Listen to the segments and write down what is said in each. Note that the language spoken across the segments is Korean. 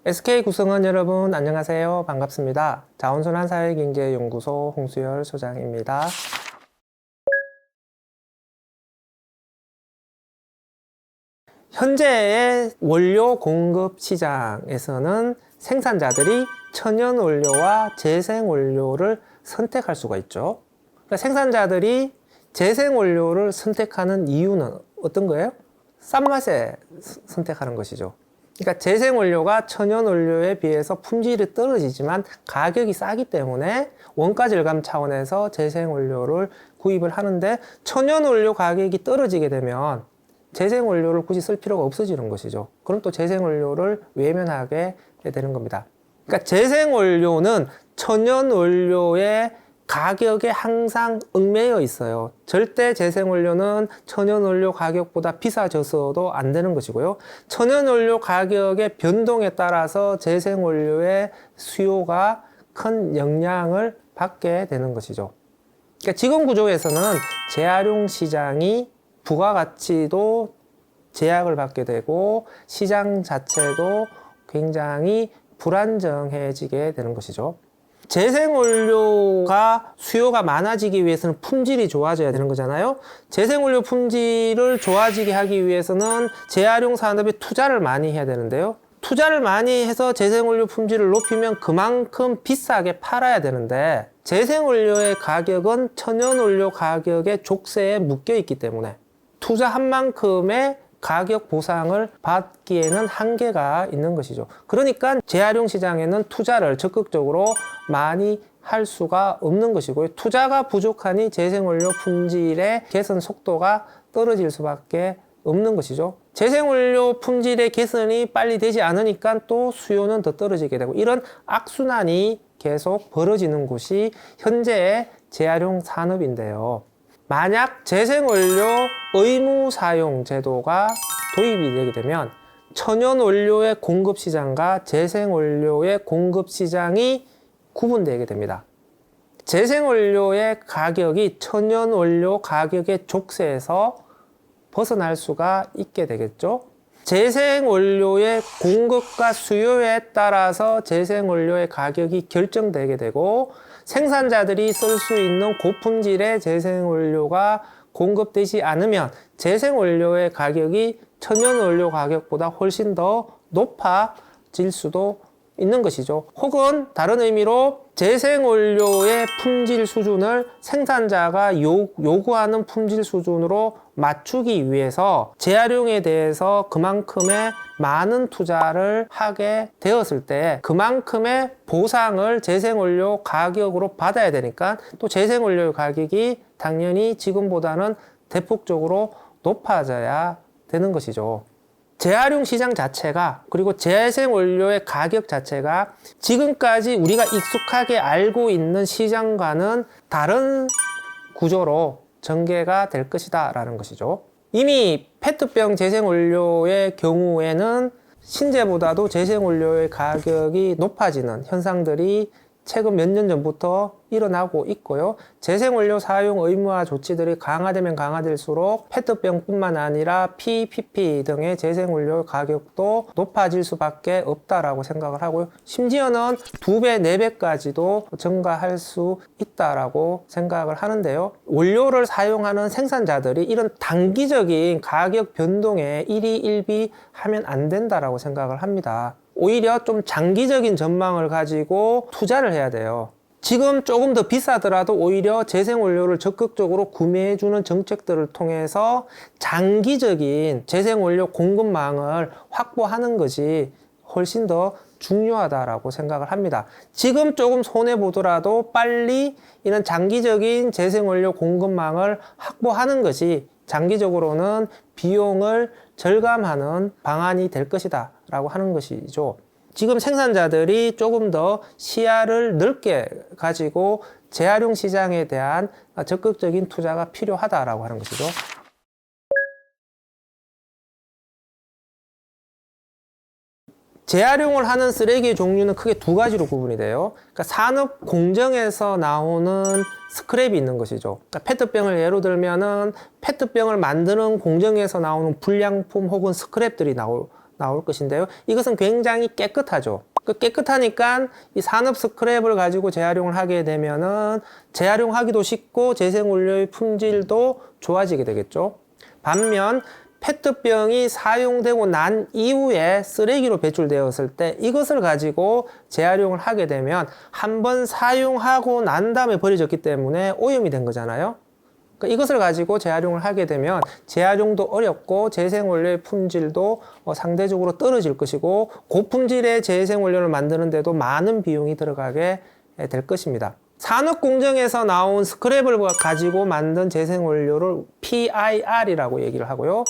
SK 구성원 여러분 안녕하세요. 반갑습니다. 자원순환 사회경제연구소 홍수열 소장입니다. 현재의 원료 공급 시장에서는 생산자들이 천연 원료와 재생 원료를 선택할 수가 있죠. 그러니까 생산자들이 재생 원료를 선택하는 이유는 어떤 거예요? 싼 맛에 선택하는 것이죠. 그러니까 재생 원료가 천연 원료에 비해서 품질이 떨어지지만 가격이 싸기 때문에 원가 절감 차원에서 재생 원료를 구입을 하는데, 천연 원료 가격이 떨어지게 되면 재생 원료를 굳이 쓸 필요가 없어지는 것이죠. 그럼 또 재생 원료를 외면하게 되는 겁니다. 그러니까 재생 원료는 천연 원료의 가격에 항상 얽매여 있어요. 절대 재생 원료는 천연 원료 가격보다 비싸져서도 안 되는 것이고요. 천연 원료 가격의 변동에 따라서 재생 원료의 수요가 큰 영향을 받게 되는 것이죠. 그러니까 지금 구조에서는 재활용 시장이 부가가치도 제약을 받게 되고 시장 자체도 굉장히 불안정해지게 되는 것이죠. 재생원료가 수요가 많아지기 위해서는 품질이 좋아져야 되는 거잖아요. 재생원료 품질을 좋아지게 하기 위해서는 재활용 산업에 투자를 많이 해야 되는데요. 투자를 많이 해서 재생원료 품질을 높이면 그만큼 비싸게 팔아야 되는데, 재생원료의 가격은 천연원료 가격의 족쇄에 묶여 있기 때문에 투자한 만큼의 가격 보상을 받기에는 한계가 있는 것이죠. 그러니까 재활용 시장에는 투자를 적극적으로 많이 할 수가 없는 것이고요. 투자가 부족하니 재생원료 품질의 개선 속도가 떨어질 수밖에 없는 것이죠. 재생원료 품질의 개선이 빨리 되지 않으니까 또 수요는 더 떨어지게 되고, 이런 악순환이 계속 벌어지는 곳이 현재의 재활용 산업인데요. 만약 재생원료 의무 사용 제도가 도입이 되게 되면 천연 원료의 공급 시장과 재생원료의 공급 시장이 구분되게 됩니다. 재생원료의 가격이 천연 원료 가격의 족쇄에서 벗어날 수가 있게 되겠죠. 재생원료의 공급과 수요에 따라서 재생원료의 가격이 결정되게 되고, 생산자들이 쓸 수 있는 고품질의 재생원료가 공급되지 않으면 재생원료의 가격이 천연원료 가격보다 훨씬 더 높아질 수도 있는 것이죠. 혹은 다른 의미로 재생원료의 품질 수준을 생산자가 요구하는 품질 수준으로 맞추기 위해서 재활용에 대해서 그만큼의 많은 투자를 하게 되었을 때 그만큼의 보상을 재생원료 가격으로 받아야 되니까 또 재생원료 가격이 당연히 지금보다는 대폭적으로 높아져야 되는 것이죠. 재활용 시장 자체가, 그리고 재생원료의 가격 자체가 지금까지 우리가 익숙하게 알고 있는 시장과는 다른 구조로 전개가 될 것이다 라는 것이죠. 이미 페트병 재생원료의 경우에는 신재보다도 재생원료의 가격이 높아지는 현상들이 최근 몇 년 전부터 일어나고 있고요. 재생원료 사용 의무화 조치들이 강화되면 강화될수록 페트병뿐만 아니라 PP 등의 재생원료 가격도 높아질 수밖에 없다라고 생각을 하고요. 심지어는 2배, 4배까지도 증가할 수 있다라고 생각을 하는데요. 원료를 사용하는 생산자들이 이런 단기적인 가격 변동에 일희일비하면 안 된다라고 생각을 합니다. 오히려 좀 장기적인 전망을 가지고 투자를 해야 돼요. 지금 조금 더 비싸더라도 오히려 재생원료를 적극적으로 구매해주는 정책들을 통해서 장기적인 재생원료 공급망을 확보하는 것이 훨씬 더 중요하다라고 생각을 합니다. 지금 조금 손해보더라도 빨리 이런 장기적인 재생원료 공급망을 확보하는 것이 장기적으로는 비용을 절감하는 방안이 될 것이다 라고 하는 것이죠. 지금 생산자들이 조금 더 시야를 넓게 가지고 재활용 시장에 대한 적극적인 투자가 필요하다라고 하는 것이죠. 재활용을 하는 쓰레기의 종류는 크게 두 가지로 구분이 돼요. 그러니까 산업 공정에서 나오는 스크랩이 있는 것이죠. 그러니까 페트병을 예로 들면은 페트병을 만드는 공정에서 나오는 불량품 혹은 스크랩들이 나올 것인데요. 이것은 굉장히 깨끗하죠. 깨끗하니까 이 산업 스크랩을 가지고 재활용을 하게 되면은 재활용하기도 쉽고 재생원료의 품질도 좋아지게 되겠죠. 반면 페트병이 사용되고 난 이후에 쓰레기로 배출되었을 때 이것을 가지고 재활용을 하게 되면 한번 사용하고 난 다음에 버려졌기 때문에 오염이 된 거잖아요. 이것을 가지고 재활용을 하게 되면 재활용도 어렵고 재생원료의 품질도 상대적으로 떨어질 것이고 고품질의 재생원료를 만드는데도 많은 비용이 들어가게 될 것입니다. 산업공정에서 나온 스크랩을 가지고 만든 재생원료를 PIR이라고 얘기를 하고요.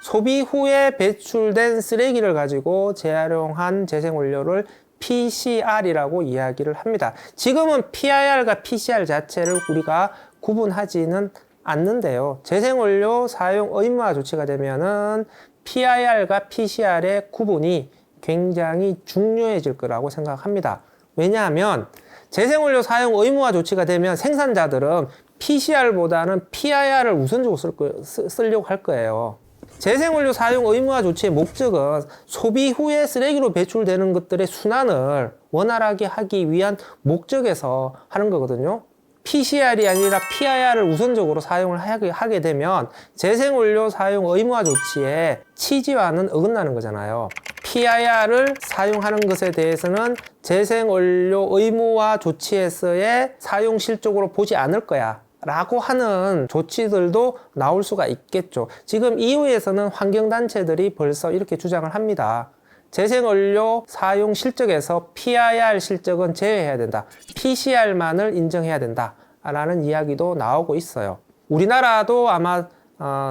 소비 후에 배출된 쓰레기를 가지고 재활용한 재생원료를 PCR이라고 이야기를 합니다. 지금은 PIR과 PCR 자체를 우리가 구분하지는 않는데요. 재생원료 사용 의무화 조치가 되면은 PIR과 PCR의 구분이 굉장히 중요해질 거라고 생각합니다. 왜냐하면 재생원료 사용 의무화 조치가 되면 생산자들은 PCR보다는 PIR을 우선적으로 쓰려고 할 거예요. 재생원료 사용 의무화 조치의 목적은 소비 후에 쓰레기로 배출되는 것들의 순환을 원활하게 하기 위한 목적에서 하는 거거든요. PCR이 아니라 PIR을 우선적으로 사용을 하게 되면 재생원료 사용 의무화 조치의 취지와는 어긋나는 거잖아요. PIR을 사용하는 것에 대해서는 재생원료 의무화 조치에서의 사용 실적으로 보지 않을 거야 라고 하는 조치들도 나올 수가 있겠죠. 지금 EU에서는 환경단체들이 벌써 이렇게 주장을 합니다. 재생원료 사용 실적에서 PIR 실적은 제외해야 된다. PCR만을 인정해야 된다. 라는 이야기도 나오고 있어요. 우리나라도 아마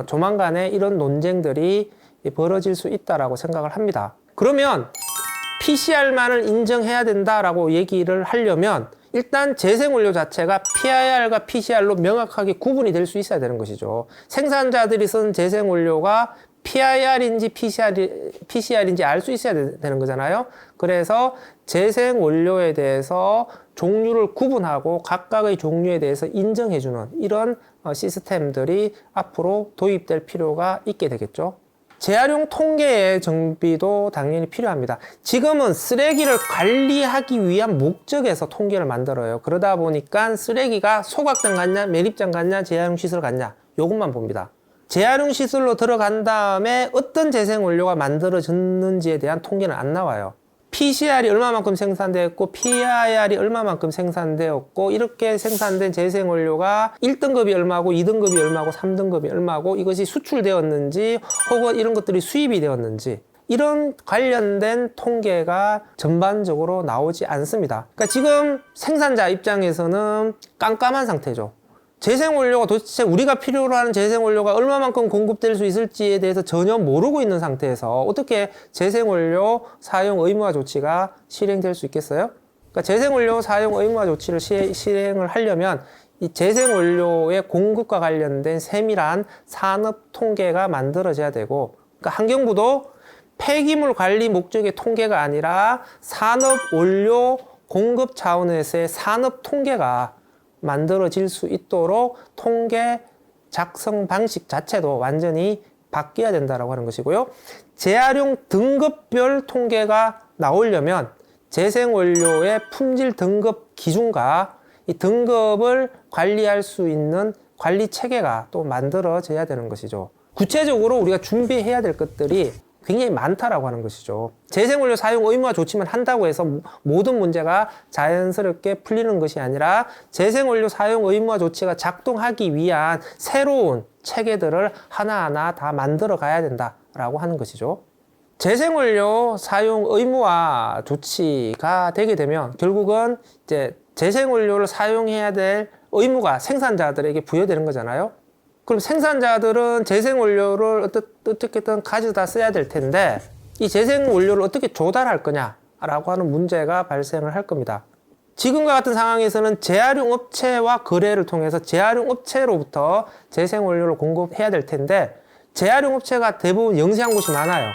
조만간에 이런 논쟁들이 벌어질 수 있다라고 생각을 합니다. 그러면 PCR만을 인정해야 된다라고 얘기를 하려면 일단 재생원료 자체가 PIR과 PCR로 명확하게 구분이 될 수 있어야 되는 것이죠. 생산자들이 쓴 재생원료가 PIR인지 PCR인지 알 수 있어야 되는 거잖아요. 그래서 재생원료에 대해서 종류를 구분하고 각각의 종류에 대해서 인정해주는 이런 시스템들이 앞으로 도입될 필요가 있게 되겠죠. 재활용 통계의 정비도 당연히 필요합니다. 지금은 쓰레기를 관리하기 위한 목적에서 통계를 만들어요. 그러다 보니까 쓰레기가 소각장 갔냐, 매립장 갔냐, 재활용 시설 갔냐 요것만 봅니다. 재활용 시설로 들어간 다음에 어떤 재생원료가 만들어졌는지에 대한 통계는 안 나와요. PCR이 얼마만큼 생산되었고 PIR이 얼마만큼 생산되었고 이렇게 생산된 재생원료가 1등급이 얼마고 2등급이 얼마고 3등급이 얼마고 이것이 수출되었는지 혹은 이런 것들이 수입이 되었는지 이런 관련된 통계가 전반적으로 나오지 않습니다. 그러니까 지금 생산자 입장에서는 깜깜한 상태죠. 재생원료가 도대체 우리가 필요로 하는 재생원료가 얼마만큼 공급될 수 있을지에 대해서 전혀 모르고 있는 상태에서 어떻게 재생원료 사용 의무화 조치가 실행될 수 있겠어요? 그러니까 재생원료 사용 의무화 조치를 실행을 하려면 이 재생원료의 공급과 관련된 세밀한 산업 통계가 만들어져야 되고, 그러니까 환경부도 폐기물 관리 목적의 통계가 아니라 산업 원료 공급 차원에서의 산업 통계가 만들어질 수 있도록 통계 작성 방식 자체도 완전히 바뀌어야 된다고 하는 것이고요. 재활용 등급별 통계가 나오려면 재생원료의 품질 등급 기준과 이 등급을 관리할 수 있는 관리 체계가 또 만들어져야 되는 것이죠. 구체적으로 우리가 준비해야 될 것들이 굉장히 많다라고 하는 것이죠. 재생원료 사용 의무화 조치만 한다고 해서 모든 문제가 자연스럽게 풀리는 것이 아니라 재생원료 사용 의무화 조치가 작동하기 위한 새로운 체계들을 하나하나 다 만들어 가야 된다라고 하는 것이죠. 재생원료 사용 의무화 조치가 되게 되면 결국은 이제 재생원료를 사용해야 될 의무가 생산자들에게 부여되는 거잖아요. 그럼 생산자들은 재생원료를 어떻게든 가져다 써야 될 텐데 이 재생원료를 어떻게 조달할 거냐라고 하는 문제가 발생을 할 겁니다. 지금과 같은 상황에서는 재활용 업체와 거래를 통해서 재활용 업체로부터 재생원료를 공급해야 될 텐데 재활용 업체가 대부분 영세한 곳이 많아요.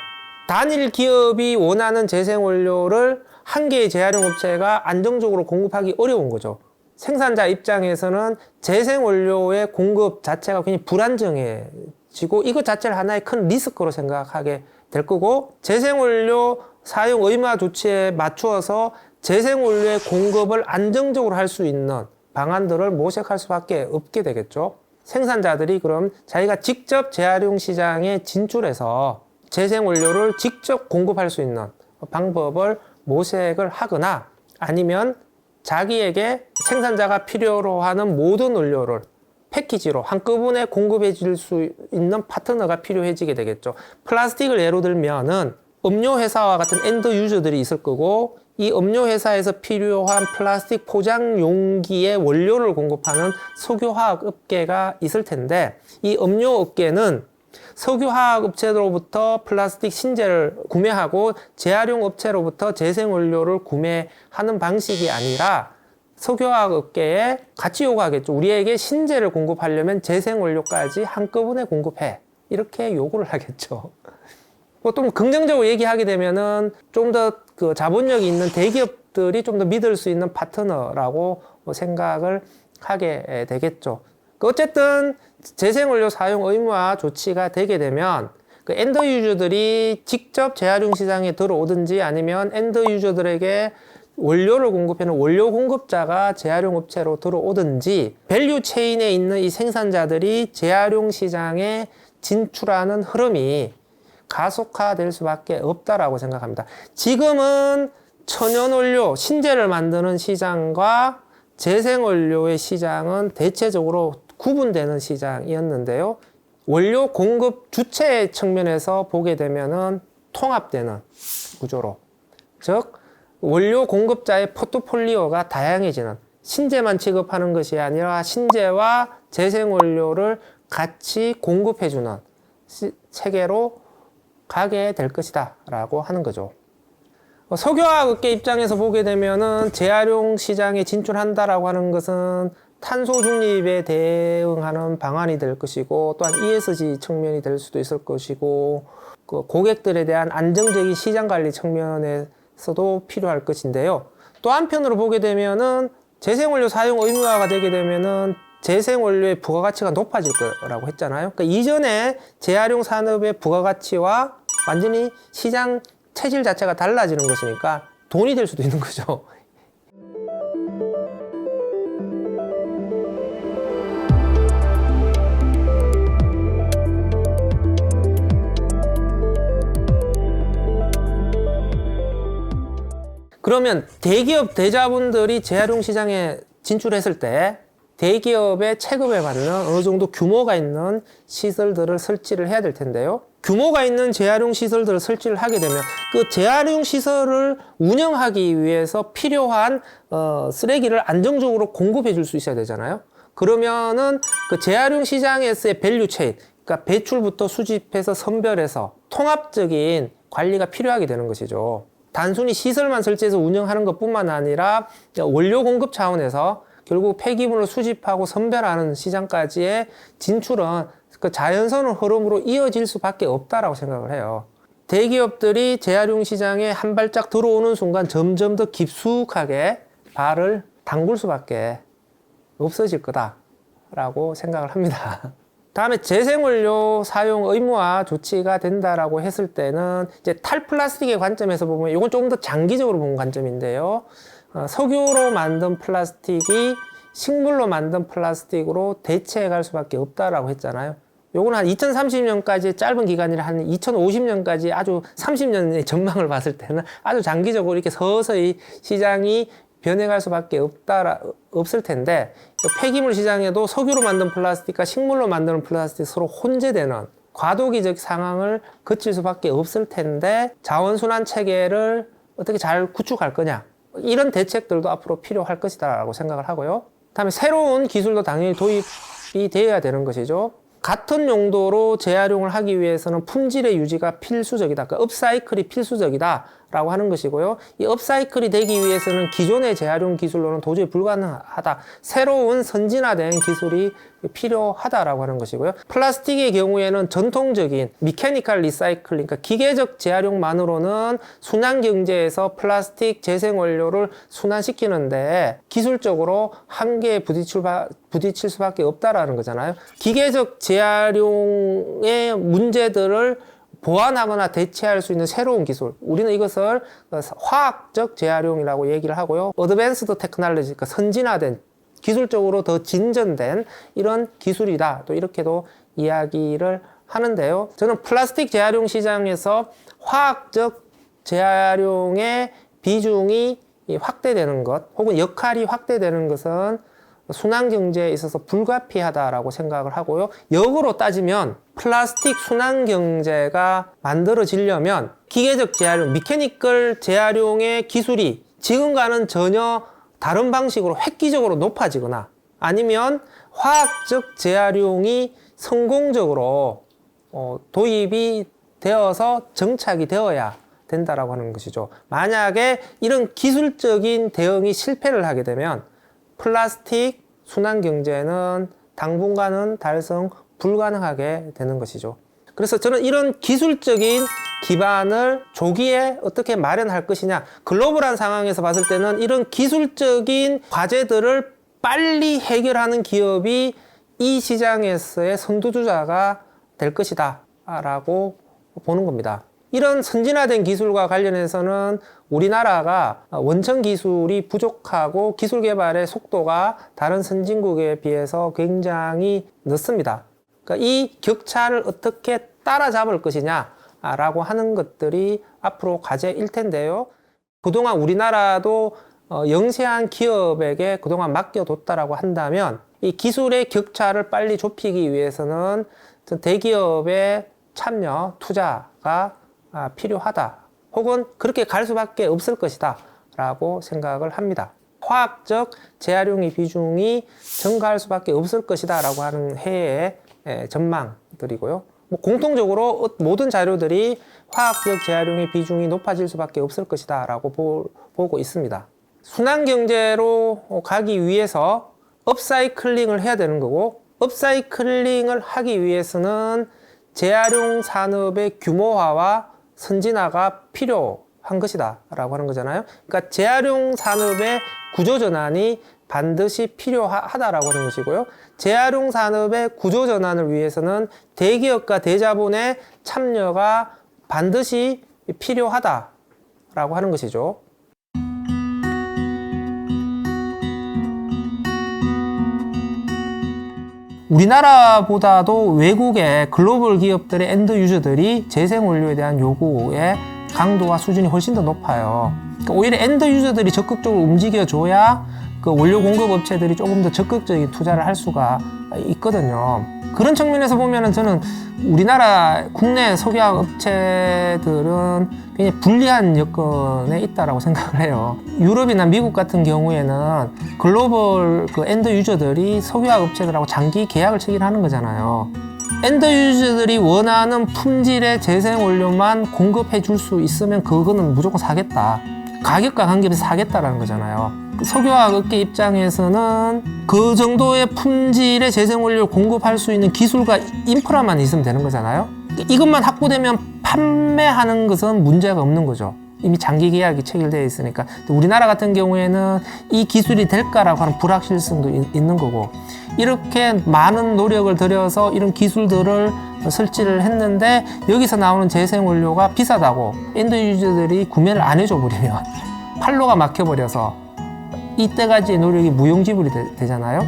단일 기업이 원하는 재생원료를 한 개의 재활용 업체가 안정적으로 공급하기 어려운 거죠. 생산자 입장에서는 재생원료의 공급 자체가 굉장히 불안정해지고 이것 자체를 하나의 큰 리스크로 생각하게 될 거고, 재생원료 사용 의무화 조치에 맞추어서 재생원료의 공급을 안정적으로 할 수 있는 방안들을 모색할 수밖에 없게 되겠죠. 생산자들이 그럼 자기가 직접 재활용 시장에 진출해서 재생원료를 직접 공급할 수 있는 방법을 모색을 하거나, 아니면 자기에게 생산자가 필요로 하는 모든 원료를 패키지로 한꺼번에 공급해 줄 수 있는 파트너가 필요해지게 되겠죠. 플라스틱을 예로 들면은 음료 회사와 같은 엔드 유저들이 있을 거고, 이 음료 회사에서 필요한 플라스틱 포장 용기의 원료를 공급하는 석유화학 업계가 있을 텐데, 이 음료 업계는 석유화학 업체로부터 플라스틱 신재를 구매하고 재활용 업체로부터 재생원료를 구매하는 방식이 아니라 석유화학 업계에 같이 요구하겠죠. 우리에게 신재를 공급하려면 재생원료까지 한꺼번에 공급해. 이렇게 요구를 하겠죠. 보통 긍정적으로 얘기하게 되면은 좀 더 그 자본력이 있는 대기업들이 좀 더 믿을 수 있는 파트너라고 생각을 하게 되겠죠. 어쨌든 재생원료 사용 의무화 조치가 되게 되면 그 엔드 유저들이 직접 재활용 시장에 들어오든지, 아니면 엔드 유저들에게 원료를 공급하는 원료 공급자가 재활용 업체로 들어오든지, 밸류 체인에 있는 이 생산자들이 재활용 시장에 진출하는 흐름이 가속화될 수밖에 없다라고 생각합니다. 지금은 천연원료, 신재를 만드는 시장과 재생원료의 시장은 대체적으로 구분되는 시장이었는데요. 원료 공급 주체 측면에서 보게 되면은 통합되는 구조로, 즉 원료 공급자의 포트폴리오가 다양해지는, 신재만 취급하는 것이 아니라 신재와 재생원료를 같이 공급해주는 체계로 가게 될 것이다 라고 하는 거죠. 석유화학 업계 입장에서 보게 되면은 재활용 시장에 진출한다라고 하는 것은 탄소 중립에 대응하는 방안이 될 것이고, 또한 ESG 측면이 될 수도 있을 것이고, 그 고객들에 대한 안정적인 시장 관리 측면에서도 필요할 것인데요. 또 한편으로 보게 되면은 재생원료 사용 의무화가 되게 되면은 재생원료의 부가가치가 높아질 거라고 했잖아요. 그러니까 이전에 재활용 산업의 부가가치와 완전히 시장 체질 자체가 달라지는 것이니까 돈이 될 수도 있는 거죠. 그러면 대기업 대자본들이 재활용 시장에 진출했을 때 대기업의 체급에 맞는 어느 정도 규모가 있는 시설들을 설치를 해야 될 텐데요. 규모가 있는 재활용 시설들을 설치를 하게 되면 그 재활용 시설을 운영하기 위해서 필요한 쓰레기를 안정적으로 공급해 줄 수 있어야 되잖아요. 그러면은 그 재활용 시장에서의 밸류 체인, 그러니까 배출부터 수집해서 선별해서 통합적인 관리가 필요하게 되는 것이죠. 단순히 시설만 설치해서 운영하는 것뿐만 아니라 원료 공급 차원에서 결국 폐기물을 수집하고 선별하는 시장까지의 진출은 그 자연스러운 흐름으로 이어질 수밖에 없다라고 생각을 해요. 대기업들이 재활용 시장에 한 발짝 들어오는 순간 점점 더 깊숙하게 발을 담글 수밖에 없어질 거다라고 생각을 합니다. 다음에 재생원료 사용 의무화 조치가 된다라고 했을 때는 이제 탈플라스틱의 관점에서 보면 이건 조금 더 장기적으로 본 관점인데요. 석유로 만든 플라스틱이 식물로 만든 플라스틱으로 대체해 갈 수밖에 없다라고 했잖아요. 요건 한 2030년까지 짧은 기간이라 한 2050년까지 아주 30년의 전망을 봤을 때는 아주 장기적으로 이렇게 서서히 시장이 변해갈 수밖에 없을 텐데, 폐기물 시장에도 석유로 만든 플라스틱과 식물로 만드는 플라스틱 서로 혼재되는 과도기적 상황을 거칠 수밖에 없을 텐데, 자원순환 체계를 어떻게 잘 구축할 거냐, 이런 대책들도 앞으로 필요할 것이다라고 생각을 하고요. 다음에 새로운 기술도 당연히 도입이 되어야 되는 것이죠. 같은 용도로 재활용을 하기 위해서는 품질의 유지가 필수적이다. 그러니까 업사이클이 필수적이다 라고 하는 것이고요. 이 업사이클이 되기 위해서는 기존의 재활용 기술로는 도저히 불가능하다. 새로운 선진화된 기술이 필요하다라고 하는 것이고요. 플라스틱의 경우에는 전통적인 미케니컬 리사이클링, 그러니까 기계적 재활용만으로는 순환 경제에서 플라스틱 재생원료를 순환시키는데 기술적으로 한계에 부딪힐 수밖에 없다라는 거잖아요. 기계적 재활용의 문제들을 보완하거나 대체할 수 있는 새로운 기술. 우리는 이것을 화학적 재활용이라고 얘기를 하고요. 어드밴스드 테크놀로지, 그러니까 선진화된, 기술적으로 더 진전된 이런 기술이다. 또 이렇게도 이야기를 하는데요. 저는 플라스틱 재활용 시장에서 화학적 재활용의 비중이 확대되는 것, 혹은 역할이 확대되는 것은 순환 경제에 있어서 불가피하다라고 생각을 하고요. 역으로 따지면 플라스틱 순환 경제가 만들어지려면 기계적 재활용, 미케니컬 재활용의 기술이 지금과는 전혀 다른 방식으로 획기적으로 높아지거나 아니면 화학적 재활용이 성공적으로 도입이 되어서 정착이 되어야 된다라고 하는 것이죠. 만약에 이런 기술적인 대응이 실패를 하게 되면 플라스틱 순환 경제는 당분간은 달성 불가능하게 되는 것이죠. 그래서 저는 이런 기술적인 기반을 조기에 어떻게 마련할 것이냐, 글로벌한 상황에서 봤을 때는 이런 기술적인 과제들을 빨리 해결하는 기업이 이 시장에서의 선두주자가 될 것이다 라고 보는 겁니다. 이런 선진화된 기술과 관련해서는 우리나라가 원천 기술이 부족하고 기술 개발의 속도가 다른 선진국에 비해서 굉장히 늦습니다. 그러니까 이 격차를 어떻게 따라잡을 것이냐라고 하는 것들이 앞으로 과제일 텐데요. 그동안 우리나라도 영세한 기업에게 그동안 맡겨뒀다라고 한다면 이 기술의 격차를 빨리 좁히기 위해서는 대기업의 참여, 투자가 필요하다. 혹은 그렇게 갈 수밖에 없을 것이다 라고 생각을 합니다. 화학적 재활용의 비중이 증가할 수밖에 없을 것이다 라고 하는 해의 전망들이고요. 공통적으로 모든 자료들이 화학적 재활용의 비중이 높아질 수밖에 없을 것이다 라고 보고 있습니다. 순환경제로 가기 위해서 업사이클링을 해야 되는 거고, 업사이클링을 하기 위해서는 재활용 산업의 규모화와 선진화가 필요한 것이다 라고 하는 거잖아요. 그러니까 재활용 산업의 구조전환이 반드시 필요하다라고 하는 것이고요. 재활용 산업의 구조전환을 위해서는 대기업과 대자본의 참여가 반드시 필요하다라고 하는 것이죠. 우리나라보다도 외국의 글로벌 기업들의 엔드 유저들이 재생원료에 대한 요구의 강도와 수준이 훨씬 더 높아요. 그러니까 오히려 엔드 유저들이 적극적으로 움직여줘야 그 원료 공급 업체들이 조금 더 적극적인 투자를 할 수가 있거든요. 그런 측면에서 보면은 저는 우리나라 국내 석유화학 업체들은 굉장히 불리한 여건에 있다라고 생각을 해요. 유럽이나 미국 같은 경우에는 글로벌 그 엔드 유저들이 석유화학 업체들하고 장기 계약을 체결하는 거잖아요. 엔드 유저들이 원하는 품질의 재생원료만 공급해 줄 수 있으면 그거는 무조건 사겠다. 가격과 관계없이 사겠다라는 거잖아요. 석유화학 업계 입장에서는 그 정도의 품질의 재생원료를 공급할 수 있는 기술과 인프라만 있으면 되는 거잖아요. 이것만 확보되면 판매하는 것은 문제가 없는 거죠. 이미 장기 계약이 체결되어 있으니까. 우리나라 같은 경우에는 이 기술이 될까라고 하는 불확실성도 있는 거고, 이렇게 많은 노력을 들여서 이런 기술들을 설치를 했는데 여기서 나오는 재생원료가 비싸다고 엔드 유저들이 구매를 안 해줘 버리면 판로가 막혀버려서 이때까지의 노력이 무용지물이 되잖아요.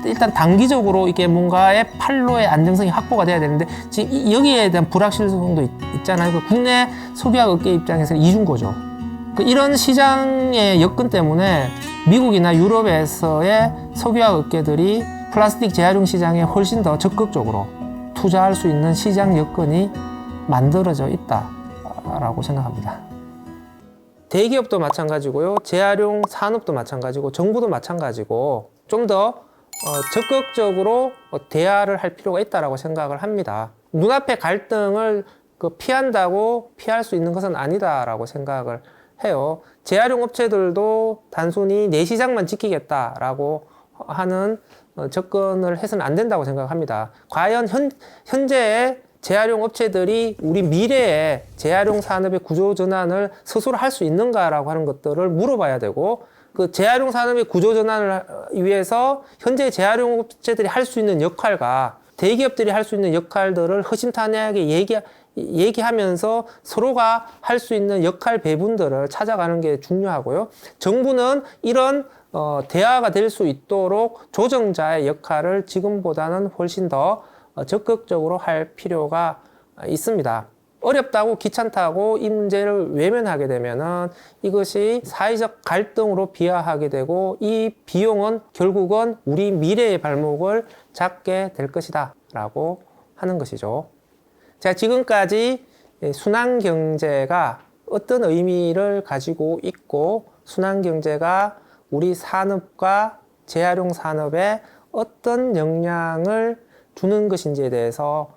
일단 단기적으로 이게 뭔가의 판로의 안정성이 확보가 돼야 되는데 지금 여기에 대한 불확실성도 있잖아요. 국내 석유화학 업계 입장에서는 이중고죠. 이런 시장의 여건 때문에 미국이나 유럽에서의 석유화학 업계들이 플라스틱 재활용 시장에 훨씬 더 적극적으로 투자할 수 있는 시장 여건이 만들어져 있다라고 생각합니다. 대기업도 마찬가지고요. 재활용 산업도 마찬가지고 정부도 마찬가지고 좀 더 적극적으로 대화를 할 필요가 있다고 생각을 합니다. 눈앞의 갈등을 피한다고 피할 수 있는 것은 아니다라고 생각을 해요. 재활용 업체들도 단순히 내 시장만 지키겠다라고 하는 접근을 해서는 안 된다고 생각합니다. 과연 현재의 재활용 업체들이 우리 미래의 재활용 산업의 구조 전환을 스스로 할 수 있는가라고 하는 것들을 물어봐야 되고, 그 재활용 산업의 구조 전환을 위해서 현재 재활용 업체들이 할 수 있는 역할과 대기업들이 할 수 있는 역할들을 허심탄회하게 얘기하면서 서로가 할 수 있는 역할 배분들을 찾아가는 게 중요하고요. 정부는 이런 대화가 될 수 있도록 조정자의 역할을 지금보다는 훨씬 더 적극적으로 할 필요가 있습니다. 어렵다고 귀찮다고 이 문제를 외면하게 되면은 이것이 사회적 갈등으로 비화하게 되고 이 비용은 결국은 우리 미래의 발목을 잡게 될 것이다 라고 하는 것이죠. 자, 지금까지 순환경제가 어떤 의미를 가지고 있고 순환경제가 우리 산업과 재활용 산업에 어떤 영향을 주는 것인지에 대해서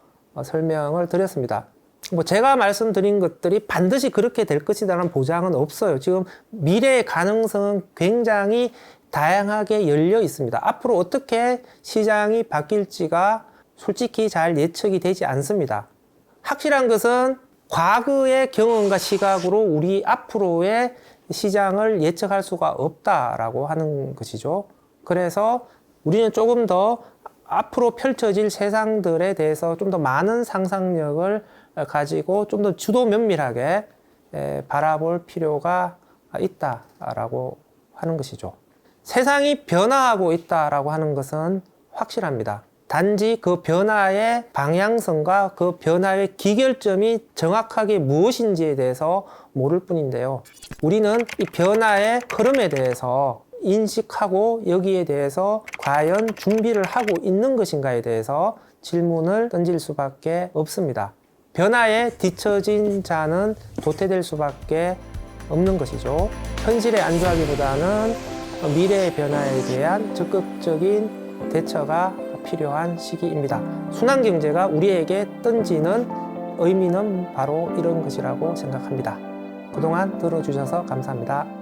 설명을 드렸습니다. 뭐 제가 말씀드린 것들이 반드시 그렇게 될 것이라는 보장은 없어요. 지금 미래의 가능성은 굉장히 다양하게 열려 있습니다. 앞으로 어떻게 시장이 바뀔지가 솔직히 잘 예측이 되지 않습니다. 확실한 것은 과거의 경험과 시각으로 우리 앞으로의 시장을 예측할 수가 없다라고 하는 것이죠. 그래서 우리는 조금 더 앞으로 펼쳐질 세상들에 대해서 좀 더 많은 상상력을 가지고 좀 더 주도 면밀하게 바라볼 필요가 있다라고 하는 것이죠. 세상이 변화하고 있다라고 하는 것은 확실합니다. 단지 그 변화의 방향성과 그 변화의 기결점이 정확하게 무엇인지에 대해서 모를 뿐인데요. 우리는 이 변화의 흐름에 대해서 인식하고 여기에 대해서 과연 준비를 하고 있는 것인가에 대해서 질문을 던질 수밖에 없습니다. 변화에 뒤처진 자는 도태될 수밖에 없는 것이죠. 현실에 안주하기보다는 미래의 변화에 대한 적극적인 대처가 필요한 시기입니다. 순환경제가 우리에게 던지는 의미는 바로 이런 것이라고 생각합니다. 그동안 들어주셔서 감사합니다.